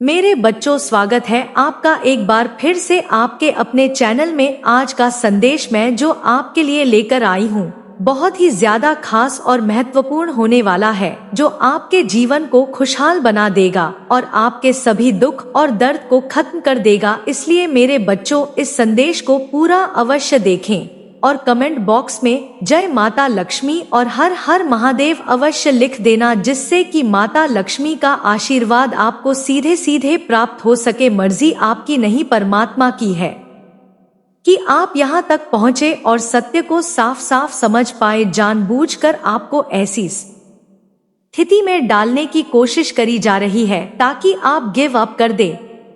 मेरे बच्चों, स्वागत है आपका एक बार फिर से आपके अपने चैनल में। आज का संदेश मैं जो आपके लिए लेकर आई हूँ बहुत ही ज्यादा खास और महत्वपूर्ण होने वाला है, जो आपके जीवन को खुशहाल बना देगा और आपके सभी दुख और दर्द को खत्म कर देगा। इसलिए मेरे बच्चों, इस संदेश को पूरा अवश्य देखें और कमेंट बॉक्स में जय माता लक्ष्मी और हर हर महादेव अवश्य लिख देना, जिससे कि माता लक्ष्मी का आशीर्वाद आपको सीधे सीधे प्राप्त हो सके। मर्जी आपकी नहीं, परमात्मा की है कि आप यहाँ तक पहुँचे और सत्य को साफ साफ समझ पाए। जानबूझकर आपको ऐसी स्थिति में डालने की कोशिश करी जा रही है ताकि आप गिव अप कर दे,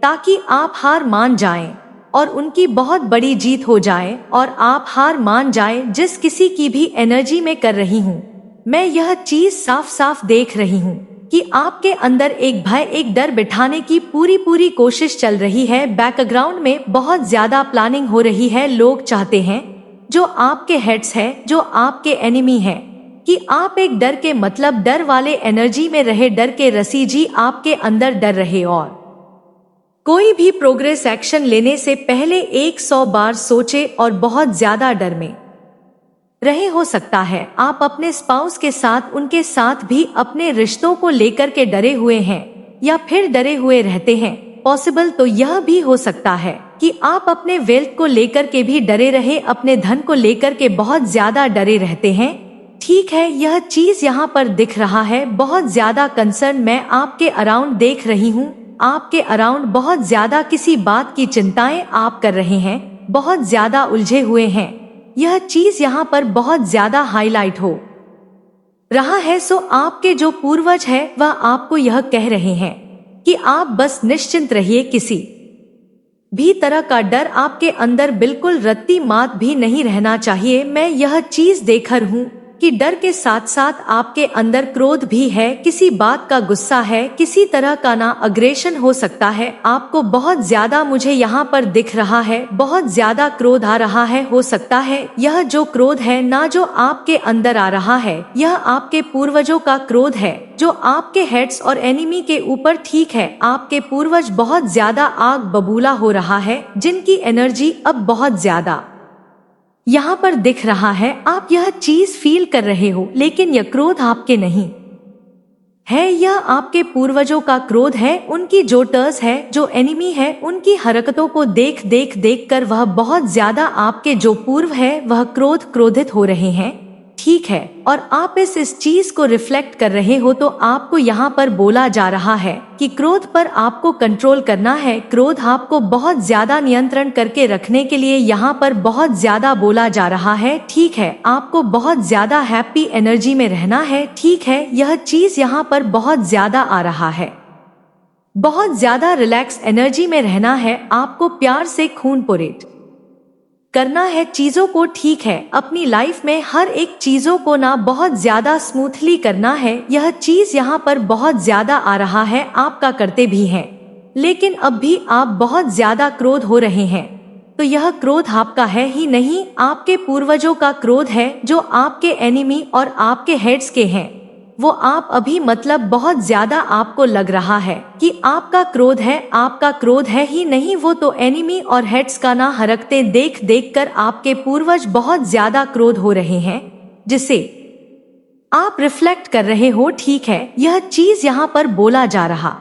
ताकि आप हार मान जाएं और उनकी बहुत बड़ी जीत हो जाए और आप हार मान जाए। जिस किसी की भी एनर्जी में कर रही हूँ मैं यह चीज साफ साफ देख रही हूँ कि आपके अंदर एक भय, एक डर बिठाने की पूरी कोशिश चल रही है। बैकग्राउंड में बहुत ज्यादा प्लानिंग हो रही है। लोग चाहते हैं, जो आपके हेड्स है, जो आपके एनिमी है, कि आप एक डर के मतलब डर वाले एनर्जी में रहे, डर के रसीजी आपके अंदर डर रहे और कोई भी प्रोग्रेस एक्शन लेने से पहले 100 बार सोचे और बहुत ज्यादा डर में रहे। हो सकता है आप अपने स्पाउस के साथ, उनके साथ भी अपने रिश्तों को लेकर के डरे हुए हैं या फिर डरे हुए रहते हैं। पॉसिबल तो यह भी हो सकता है कि आप अपने वेल्थ को लेकर के भी डरे रहे, अपने धन को लेकर के बहुत ज्यादा डरे रहते हैं। ठीक है, यह चीज यहाँ पर दिख रहा है। बहुत ज्यादा कंसर्न मैं आपके अराउंड देख रही हूँ। आपके अराउंड बहुत ज्यादा किसी बात की चिंताएं आप कर रहे हैं, बहुत ज्यादा उलझे हुए हैं। यह चीज यहाँ पर बहुत ज्यादा हाईलाइट हो रहा है। सो आपके जो पूर्वज है वह आपको यह कह रहे हैं कि आप बस निश्चिंत रहिए, किसी भी तरह का डर आपके अंदर बिल्कुल रत्ती मात भी नहीं रहना चाहिए। मैं यह चीज देख रही हूँ कि डर के साथ साथ आपके अंदर क्रोध भी है, किसी बात का गुस्सा है, किसी तरह का ना अग्रेशन हो सकता है। आपको बहुत ज्यादा, मुझे यहाँ पर दिख रहा है, बहुत ज्यादा क्रोध आ रहा है। हो सकता है यह जो क्रोध है ना, जो आपके अंदर आ रहा है, यह आपके पूर्वजों का क्रोध है जो आपके हेड्स और एनिमी के ऊपर, ठीक है, आपके पूर्वज बहुत ज्यादा आग बबूला हो रहा है, जिनकी एनर्जी अब बहुत ज्यादा यहाँ पर दिख रहा है। आप यह चीज फील कर रहे हो, लेकिन यह क्रोध आपके नहीं है, यह आपके पूर्वजों का क्रोध है। उनकी जो टर्स है, जो एनिमी है, उनकी हरकतों को देख कर वह बहुत ज्यादा, आपके जो पूर्व है वह क्रोधित हो रहे हैं। ठीक है, और आप इस चीज को रिफ्लेक्ट कर रहे हो, तो आपको यहाँ पर बोला जा रहा है कि क्रोध पर आपको कंट्रोल करना है। क्रोध आपको बहुत ज्यादा नियंत्रण करके रखने के लिए यहाँ पर बहुत ज्यादा बोला जा रहा है। ठीक है, आपको बहुत ज्यादा हैप्पी एनर्जी में रहना है। ठीक है, यह चीज यहाँ पर बहुत ज्यादा आ रहा है, बहुत ज्यादा रिलैक्स एनर्जी में रहना है। आपको प्यार से खून पोरेट करना है चीजों को। ठीक है, अपनी लाइफ में हर एक चीजों को ना बहुत ज्यादा स्मूथली करना है। यह चीज यहाँ पर बहुत ज्यादा आ रहा है, आपका करते भी हैं, लेकिन अब भी आप बहुत ज्यादा क्रोध हो रहे हैं। तो यह क्रोध आपका है ही नहीं, आपके पूर्वजों का क्रोध है, जो आपके एनिमी और आपके हेड्स के हैं। वो आप अभी मतलब बहुत ज्यादा आपको लग रहा है कि आपका क्रोध है, आपका क्रोध है ही नहीं, वो तो एनिमी और हेड्स का ना हरकतें देख कर आपके पूर्वज बहुत ज्यादा क्रोध हो रहे हैं, जिसे आप रिफ्लेक्ट कर रहे हो। ठीक है, यह चीज यहाँ पर बोला जा रहा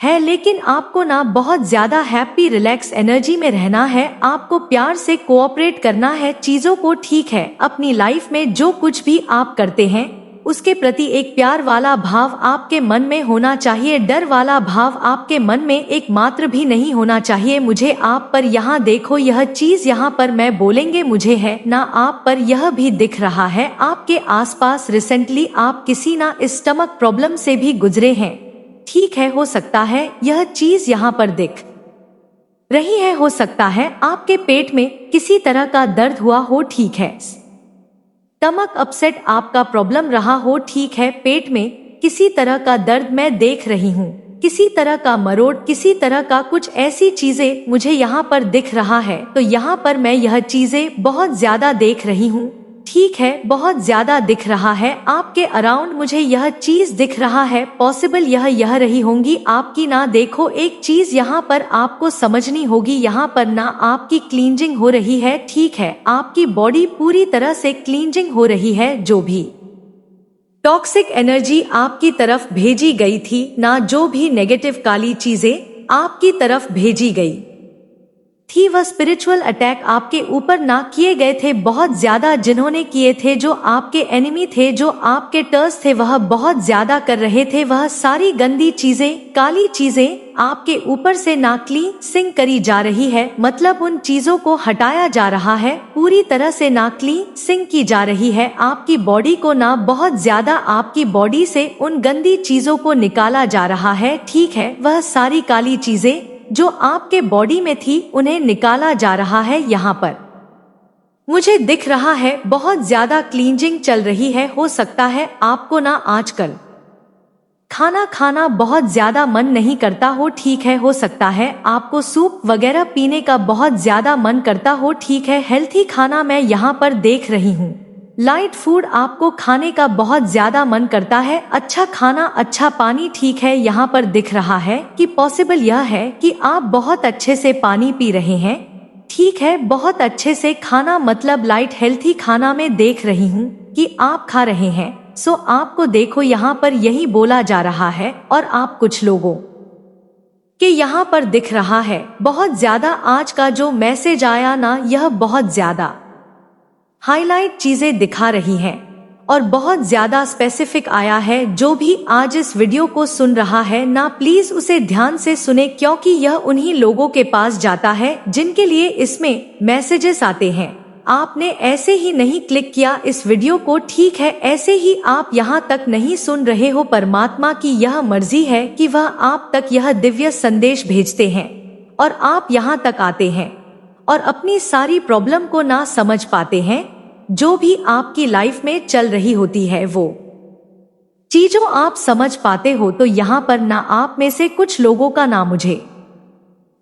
है, लेकिन आपको ना बहुत ज्यादा हैप्पी रिलैक्स एनर्जी में रहना है। आपको प्यार से कोऑपरेट करना है चीजों को। ठीक है, अपनी लाइफ में जो कुछ भी आप करते हैं उसके प्रति एक प्यार वाला भाव आपके मन में होना चाहिए। डर वाला भाव आपके मन में एक मात्र भी नहीं होना चाहिए। मुझे आप पर यहाँ देखो, यह चीज यहाँ पर मैं बोलेंगे मुझे है ना, आप पर यह भी दिख रहा है। आपके आसपास रिसेंटली आप किसी ना स्टमक प्रॉब्लम से भी गुजरे हैं। ठीक है, हो सकता है यह चीज यहाँ पर दिख रही है। हो सकता है आपके पेट में किसी तरह का दर्द हुआ हो। ठीक है, स्टमक अपसेट आपका प्रॉब्लम रहा हो। ठीक है, पेट में किसी तरह का दर्द मैं देख रही हूँ, किसी तरह का मरोड़, किसी तरह का कुछ ऐसी चीजें मुझे यहाँ पर दिख रहा है। तो यहाँ पर मैं यह चीजें बहुत ज्यादा देख रही हूँ। ठीक है, बहुत ज्यादा दिख रहा है आपके अराउंड, मुझे यह चीज दिख रहा है। पॉसिबल यह रही होंगी आपकी ना। देखो एक चीज यहाँ पर आपको समझनी होगी, यहाँ पर ना आपकी क्लींजिंग हो रही है। ठीक है, आपकी बॉडी पूरी तरह से क्लींजिंग हो रही है। जो भी टॉक्सिक एनर्जी आपकी तरफ भेजी गई थी ना, जो भी नेगेटिव काली चीजें आपकी तरफ भेजी गई थी, वह स्पिरिचुअल अटैक आपके ऊपर ना किए गए थे बहुत ज्यादा, जिन्होंने किए थे, जो आपके एनिमी थे, जो आपके टर्स थे, वह बहुत ज्यादा कर रहे थे। वह सारी गंदी चीजें, काली चीजें आपके ऊपर से ना क्लींजिंग करी जा रही है, मतलब उन चीजों को हटाया जा रहा है, पूरी तरह से ना क्लींजिंग की जा रही है। आपकी बॉडी को ना बहुत ज्यादा, आपकी बॉडी से उन गंदी चीजों को निकाला जा रहा है। ठीक है, वह सारी काली चीजें जो आपके बॉडी में थी उन्हें निकाला जा रहा है। यहाँ पर मुझे दिख रहा है बहुत ज्यादा क्लींजिंग चल रही है। हो सकता है आपको ना आजकल खाना खाना बहुत ज्यादा मन नहीं करता हो। ठीक है, हो सकता है आपको सूप वगैरह पीने का बहुत ज्यादा मन करता हो। ठीक है, हेल्थी खाना मैं यहाँ पर देख रही हूँ, लाइट फूड आपको खाने का बहुत ज्यादा मन करता है, अच्छा खाना, अच्छा पानी। ठीक है, यहाँ पर दिख रहा है कि पॉसिबल यह है कि आप बहुत अच्छे से पानी पी रहे हैं। ठीक है, बहुत अच्छे से खाना, मतलब लाइट हेल्थी खाना में देख रही हूँ कि आप खा रहे हैं। सो आपको देखो यहाँ पर यही बोला जा रहा है, और आप कुछ लोगों के यहाँ पर दिख रहा है बहुत ज्यादा आज का जो मैसेज आया ना, यह बहुत ज्यादा हाईलाइट चीजें दिखा रही हैं और बहुत ज्यादा स्पेसिफिक आया है। जो भी आज इस वीडियो को सुन रहा है ना, प्लीज उसे ध्यान से सुने, क्योंकि यह उन्हीं लोगों के पास जाता है जिनके लिए इसमें मैसेजेस आते हैं। आपने ऐसे ही नहीं क्लिक किया इस वीडियो को। ठीक है, ऐसे ही आप यहाँ तक नहीं सुन रहे हो। परमात्मा की यह मर्जी है कि वह आप तक यह दिव्य संदेश भेजते हैं और आप यहाँ तक आते हैं और अपनी सारी प्रॉब्लम को ना समझ पाते हैं। जो भी आपकी लाइफ में चल रही होती है वो चीजों आप समझ पाते हो। तो यहाँ पर ना आप में से कुछ लोगों का ना मुझे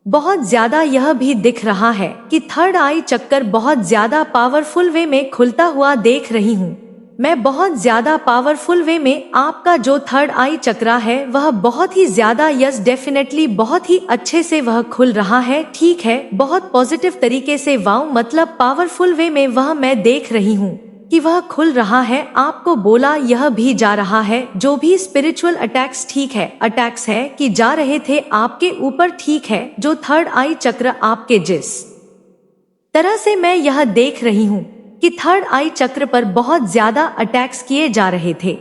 बहुत ज्यादा यह भी दिख रहा है कि थर्ड आई चक्कर बहुत ज्यादा पावरफुल वे में खुलता हुआ देख रही हूँ मैं। बहुत ज्यादा पावरफुल वे में आपका जो थर्ड आई चक्रा है वह बहुत ही ज्यादा, यस डेफिनेटली, बहुत ही अच्छे से वह खुल रहा है। ठीक है, बहुत पॉजिटिव तरीके से, वाव, मतलब पावरफुल वे में वह मैं देख रही हूँ कि वह खुल रहा है। आपको बोला यह भी जा रहा है, जो भी स्पिरिचुअल अटैक्स, ठीक है, अटैक्स है कि जा रहे थे आपके ऊपर। ठीक है, जो थर्ड आई चक्र आपके जिस तरह से मैं यह देख रही हूँ कि थर्ड आई चक्र पर बहुत ज्यादा अटैक्स किए जा रहे थे,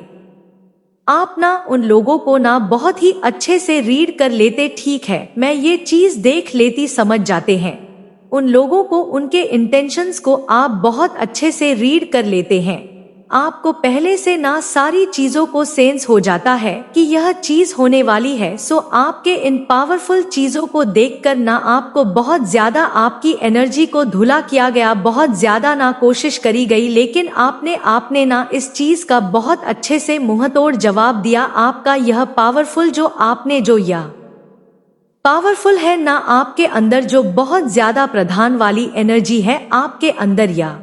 आप ना उन लोगों को ना बहुत ही अच्छे से रीड कर लेते। ठीक है, मैं ये चीज देख लेती, समझ जाते हैं उन लोगों को, उनके इंटेंशंस को आप बहुत अच्छे से रीड कर लेते हैं। आपको पहले से ना सारी चीजों को सेंस हो जाता है कि यह चीज होने वाली है। सो आपके इन पावरफुल चीजों को देखकर ना आपको बहुत ज्यादा आपकी एनर्जी को धुला किया गया, बहुत ज्यादा ना कोशिश करी गई, लेकिन आपने ना इस चीज का बहुत अच्छे से मुंहतोड़ जवाब दिया। आपका यह पावरफुल जो आपने जो यह पावरफुल है ना, आपके अंदर जो बहुत ज्यादा प्रधान वाली एनर्जी है आपके अंदर, या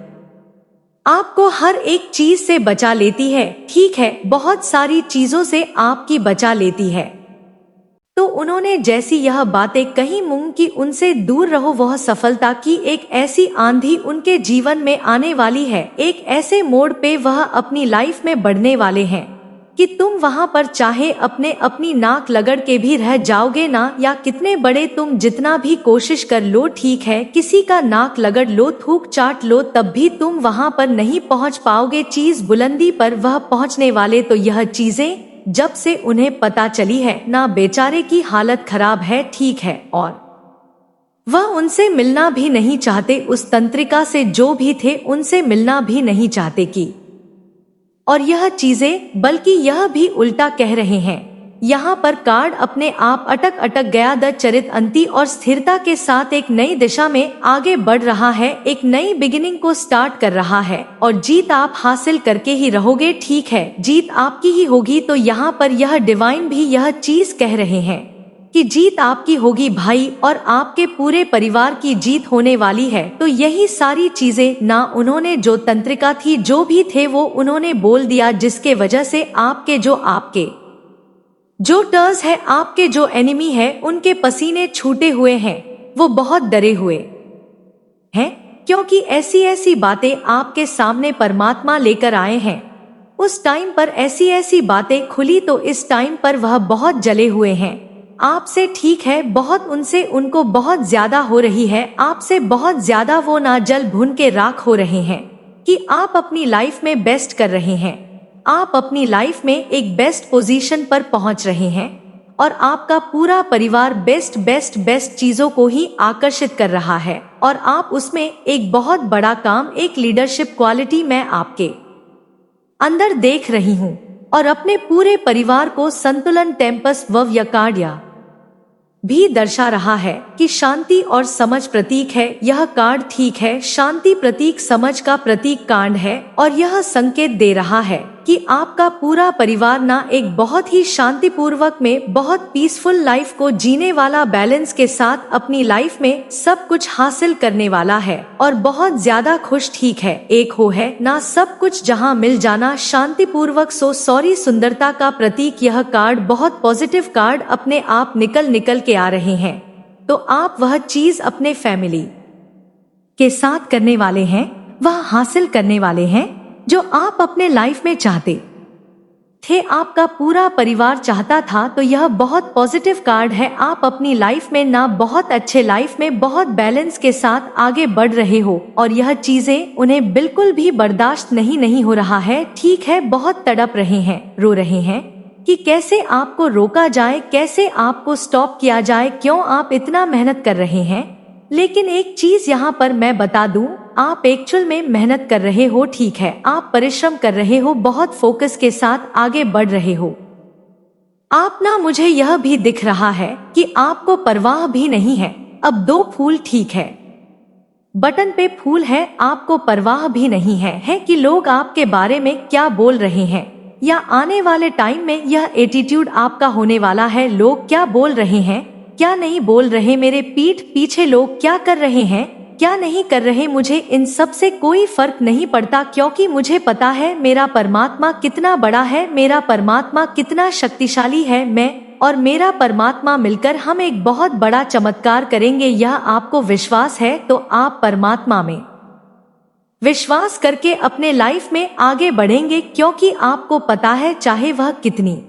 आपको हर एक चीज से बचा लेती है। ठीक है, बहुत सारी चीजों से आपकी बचा लेती है। तो उन्होंने जैसी यह बातें कही मूंग की उनसे दूर रहो, वह सफलता की एक ऐसी आंधी उनके जीवन में आने वाली है, एक ऐसे मोड़ पे वह अपनी लाइफ में बढ़ने वाले हैं कि तुम वहां पर चाहे अपनी नाक लगड़ के भी रह जाओगे ना, या कितने बड़े तुम जितना भी कोशिश कर लो, ठीक है, किसी का नाक लगड़ लो, थूक चाट लो, तब भी तुम वहां पर नहीं पहुंच पाओगे चीज बुलंदी पर वह पहुंचने वाले। तो यह चीजें जब से उन्हें पता चली है ना, बेचारे की हालत खराब है। ठीक है, और वह उनसे मिलना भी नहीं चाहते, उस तंत्रिका से जो भी थे उनसे मिलना भी नहीं चाहते कि, और यह चीजें बल्कि यह भी उल्टा कह रहे हैं। यहाँ पर कार्ड अपने आप अटक गया, द चरित अंति और स्थिरता के साथ एक नई दिशा में आगे बढ़ रहा है, एक नई बिगिनिंग को स्टार्ट कर रहा है और जीत आप हासिल करके ही रहोगे। ठीक है, जीत आपकी ही होगी। तो यहाँ पर यह डिवाइन भी यह चीज कह रहे हैं कि जीत आपकी होगी भाई और आपके पूरे परिवार की जीत होने वाली है। तो यही सारी चीजें ना उन्होंने जो तंत्रिका थी जो भी थे वो उन्होंने बोल दिया, जिसके वजह से आपके जो टर्स है, आपके जो एनिमी है, उनके पसीने छूटे हुए हैं, वो बहुत डरे हुए हैं, क्योंकि ऐसी ऐसी बातें आपके सामने परमात्मा लेकर आए हैं। उस टाइम पर ऐसी ऐसी बातें खुली तो इस टाइम पर वह बहुत जले हुए हैं आपसे, ठीक है, बहुत उनसे उनको बहुत ज्यादा हो रही है, आपसे बहुत ज्यादा वो ना जल भुन के राख हो रहे हैं कि आप अपनी लाइफ में बेस्ट कर रहे हैं, आप अपनी लाइफ में एक बेस्ट पोजीशन पर पहुंच रहे हैं और आपका पूरा परिवार बेस्ट बेस्ट बेस्ट चीजों को ही आकर्षित कर रहा है और आप उसमें एक बहुत बड़ा काम, एक लीडरशिप क्वालिटी मैं आपके अंदर देख रही हूँ और अपने पूरे परिवार को संतुलन टेम्पस व्यकार्या भी दर्शा रहा है कि शांति और समझ प्रतीक है। यह कार्ड ठीक है, शांति प्रतीक समझ का प्रतीक कांड है और यह संकेत दे रहा है कि आपका पूरा परिवार ना एक बहुत ही शांतिपूर्वक में बहुत पीसफुल लाइफ को जीने वाला, बैलेंस के साथ अपनी लाइफ में सब कुछ हासिल करने वाला है और बहुत ज्यादा खुश, ठीक है, एक हो है ना सब कुछ जहां मिल जाना शांतिपूर्वक। सॉरी सुंदरता का प्रतीक यह कार्ड बहुत पॉजिटिव कार्ड अपने आप निकल के आ रहे हैं। तो आप वह चीज अपने फैमिली के साथ करने वाले हैं, वह हासिल करने वाले हैं जो आप अपने लाइफ में चाहते थे, आपका पूरा परिवार चाहता था। तो यह बहुत पॉजिटिव कार्ड है। आप अपनी लाइफ में ना बहुत अच्छे लाइफ में बहुत बैलेंस के साथ आगे बढ़ रहे हो और यह चीजें उन्हें बिल्कुल भी बर्दाश्त नहीं हो रहा है, ठीक है, बहुत तड़प रहे हैं, रो रहे हैं कि कैसे आपको रोका जाए, कैसे आपको स्टॉप किया जाए, क्यों आप इतना मेहनत कर रहे हैं। लेकिन एक चीज यहाँ पर मैं बता दूं, आप एक्चुअल में मेहनत कर रहे हो, ठीक है, आप परिश्रम कर रहे हो, बहुत फोकस के साथ आगे बढ़ रहे हो। आप ना, मुझे यह भी दिख रहा है कि आपको परवाह भी नहीं है। अब 2 फूल, ठीक है, बटन पे फूल है, आपको परवाह भी नहीं है कि लोग आपके बारे में क्या बोल रहे हैं या आने वाले टाइम में यह एटीट्यूड आपका होने वाला है। लोग क्या बोल रहे हैं, क्या नहीं बोल रहे, मेरे पीठ पीछे लोग क्या कर रहे हैं, क्या नहीं कर रहे, मुझे इन सब से कोई फर्क नहीं पड़ता, क्योंकि मुझे पता है मेरा परमात्मा कितना बड़ा है, मेरा परमात्मा कितना शक्तिशाली है। मैं और मेरा परमात्मा मिलकर हम एक बहुत बड़ा चमत्कार करेंगे। यह आपको विश्वास है तो आप परमात्मा में विश्वास करके अपने लाइफ में आगे बढ़ेंगे, क्योंकि आपको पता है चाहे वह कितनी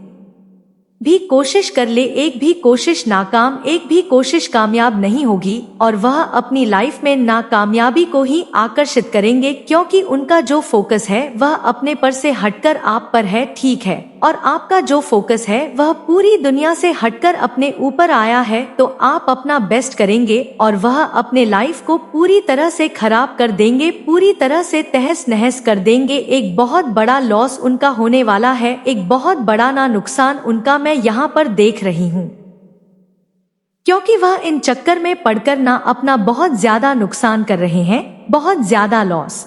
भी कोशिश कर ले, एक भी कोशिश नाकाम, एक भी कोशिश कामयाब नहीं होगी और वह अपनी लाइफ में नाकामयाबी को ही आकर्षित करेंगे, क्योंकि उनका जो फोकस है वह अपने पर से हटकर आप पर है, ठीक है, और आपका जो फोकस है वह पूरी दुनिया से हटकर अपने ऊपर आया है। तो आप अपना बेस्ट करेंगे और वह अपने लाइफ को पूरी तरह से खराब कर देंगे, पूरी तरह से तहस नहस कर देंगे। एक बहुत बड़ा लॉस उनका होने वाला है, एक बहुत बड़ा ना नुकसान उनका मैं यहाँ पर देख रही हूँ, क्योंकि वह इन चक्कर में पड़कर ना अपना बहुत ज्यादा नुकसान कर रहे हैं, बहुत ज्यादा लॉस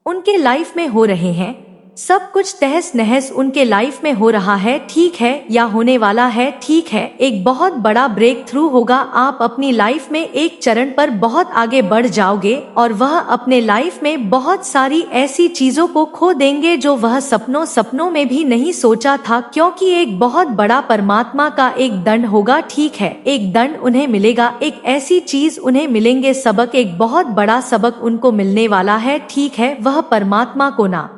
उनके लाइफ में हो रहे हैं, सब कुछ तहस नहस उनके लाइफ में हो रहा है, ठीक है, या होने वाला है, ठीक है, एक बहुत बड़ा ब्रेक थ्रू होगा। आप अपनी लाइफ में एक चरण पर बहुत आगे बढ़ जाओगे और वह अपने लाइफ में बहुत सारी ऐसी चीजों को खो देंगे जो वह सपनों में भी नहीं सोचा था, क्योंकि एक बहुत बड़ा परमात्मा का एक दंड होगा, ठीक है, एक दंड उन्हें मिलेगा, एक ऐसी चीज उन्हें मिलेंगे, सबक, एक बहुत बड़ा सबक उनको मिलने वाला है, ठीक है, वह परमात्मा को ना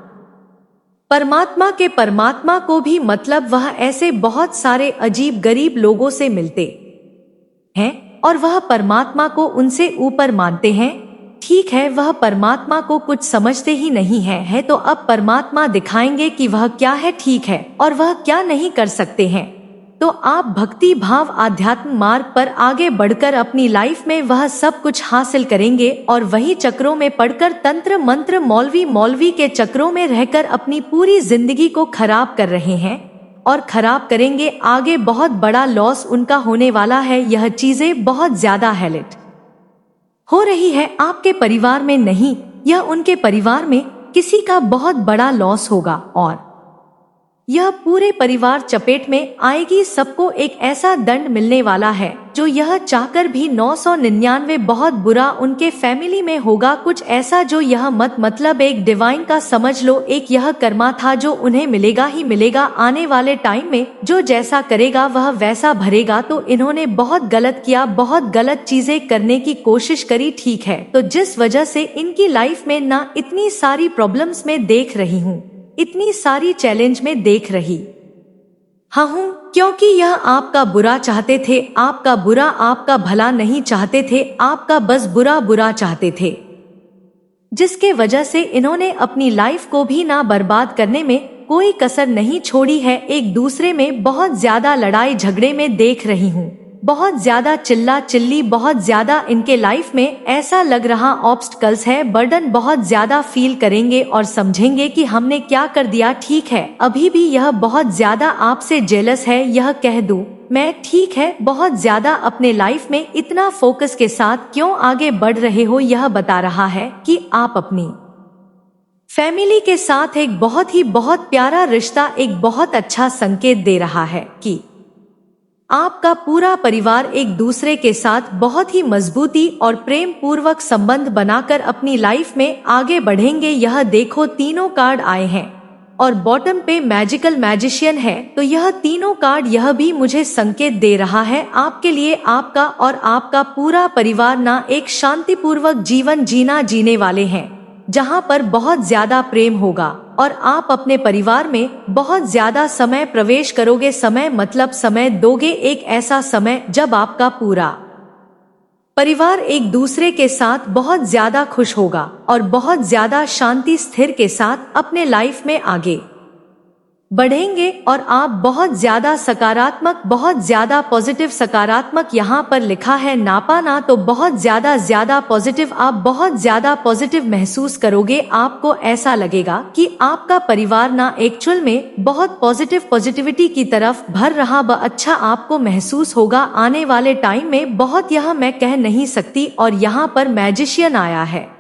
परमात्मा के परमात्मा को भी, मतलब वह ऐसे बहुत सारे अजीब गरीब लोगों से मिलते हैं और वह परमात्मा को उनसे ऊपर मानते हैं, ठीक है, वह परमात्मा को कुछ समझते ही नहीं है। तो अब परमात्मा दिखाएंगे कि वह क्या है, ठीक है, और वह क्या नहीं कर सकते हैं। तो आप भक्ति भाव आध्यात्म मार्ग पर आगे बढ़कर अपनी लाइफ में वह सब कुछ हासिल करेंगे और वही चक्रों में पड़कर तंत्र मंत्र मौलवी के चक्रों में रहकर अपनी पूरी जिंदगी को खराब कर रहे हैं और खराब करेंगे। आगे बहुत बड़ा लॉस उनका होने वाला है। यह चीजें बहुत ज्यादा हाईलाइट हो रही है आपके परिवार में नहीं, यह उनके परिवार में किसी का बहुत बड़ा लॉस होगा और यह पूरे परिवार चपेट में आएगी। सबको एक ऐसा दंड मिलने वाला है जो यह चाहकर भी 999 बहुत बुरा उनके फैमिली में होगा। कुछ ऐसा जो यह मतलब एक डिवाइन का समझ लो, एक यह कर्मा था जो उन्हें मिलेगा ही मिलेगा आने वाले टाइम में। जो जैसा करेगा वह वैसा भरेगा। तो इन्होंने बहुत गलत किया, बहुत गलत चीजें करने की कोशिश करी, ठीक है। तो जिस वजह से इनकी लाइफ में ना इतनी सारी प्रॉब्लम्स में देख रही हूँ, इतनी सारी चैलेंज में देख रही हूँ, क्योंकि यह आपका बुरा चाहते थे, आपका बुरा, आपका भला नहीं चाहते थे, आपका बस बुरा बुरा चाहते थे, जिसके वजह से इन्होंने अपनी लाइफ को भी ना बर्बाद करने में कोई कसर नहीं छोड़ी है। एक दूसरे में बहुत ज्यादा लड़ाई झगड़े में देख रही हूँ, बहुत ज्यादा चिल्ला चिल्ली, बहुत ज्यादा इनके लाइफ में ऐसा लग रहा ऑब्स्टकल्स है, बर्डन बहुत ज्यादा फील करेंगे और समझेंगे कि हमने क्या कर दिया। ठीक है, अभी भी यह बहुत ज्यादा आपसे जेलस है, यह कह दूं मैं, ठीक है। बहुत ज्यादा अपने लाइफ में इतना फोकस के साथ क्यों आगे बढ़ रहे हो, यह बता रहा है कि आप अपनी फैमिली के साथ एक बहुत प्यारा रिश्ता, एक बहुत अच्छा संकेत दे रहा है कि आपका पूरा परिवार एक दूसरे के साथ बहुत ही मजबूती और प्रेम पूर्वक संबंध बनाकर अपनी लाइफ में आगे बढ़ेंगे। यह देखो तीनों कार्ड आए हैं और बॉटम पे मैजिकल मैजिशियन है। तो यह तीनों कार्ड यह भी मुझे संकेत दे रहा है आपके लिए, आपका और आपका पूरा परिवार ना एक शांतिपूर्वक जीवन जीने वाले हैं, जहां पर बहुत ज्यादा प्रेम होगा और आप अपने परिवार में बहुत ज्यादा समय प्रवेश करोगे। समय मतलब समय दोगे, एक ऐसा समय जब आपका पूरा परिवार एक दूसरे के साथ बहुत ज्यादा खुश होगा और बहुत ज्यादा शांति स्थिर के साथ अपने लाइफ में आगे बढ़ेंगे। और आप बहुत ज्यादा सकारात्मक, बहुत ज्यादा पॉजिटिव, सकारात्मक यहाँ पर लिखा है नापा ना, तो बहुत ज्यादा पॉजिटिव, आप बहुत ज्यादा पॉजिटिव महसूस करोगे। आपको ऐसा लगेगा कि आपका परिवार ना एक्चुअल में बहुत पॉजिटिविटी की तरफ भर रहा अच्छा आपको महसूस होगा आने वाले टाइम में बहुत, यह मैं कह नहीं सकती। और यहाँ पर मैजिशियन आया है